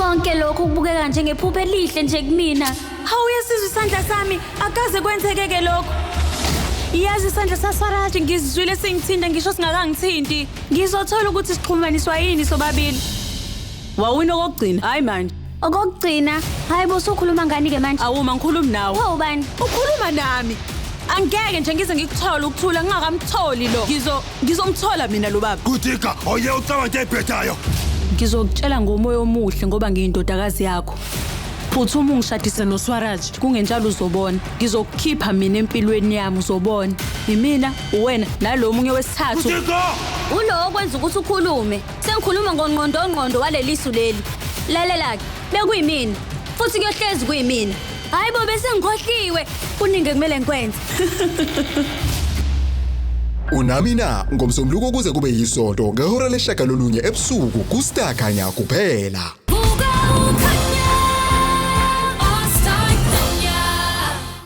Konke lokhu kubukeka njengephupho elihle nje kumina. Hawu yasizwe isandla sami, akaze kwenzeke lokho. Yazi isandla saSwaraji ngizizwile singithinta ngisho singakangithinti. Ngizothola ukuthi sixhumaniswa yini sobabili. Wawina okugcina, hayi manje. Okugcina, hayi bosukhuluma ngani ke manje? Awuma ngikhuluma nawe. Wawubani? Ukhuluma nami. Angeke nje ngize ngikuthole ukuthula ngingakamtholi lo. Ngizomthola mina lo baba. Kutika, oye ucabanga ebhedayo. Ngizokutshela ngomoya omuhle ngoba ngiyindodakazi yakho. Futhi uma ungishadise noSwaraji, kungenjalo uzobona. Ngizokukhipha mina empilweni yami uzobona. Imina, uwena nalo munye wesithathu. Kutika! Ulo okwenza ukuthi ukhulume. Sengikhuluma ngongqondo walelisu leli. Lalela ke, bekuyimina. Futhi kuyohlezi kuyimina. Hayi bo bese ngikhohliwe. Kuningi kumele ngikwenze. Unami na ngomsombuluko kuze kube yisonto ngehora leshagalolunye ebusuku kuStar Khanya kuphela.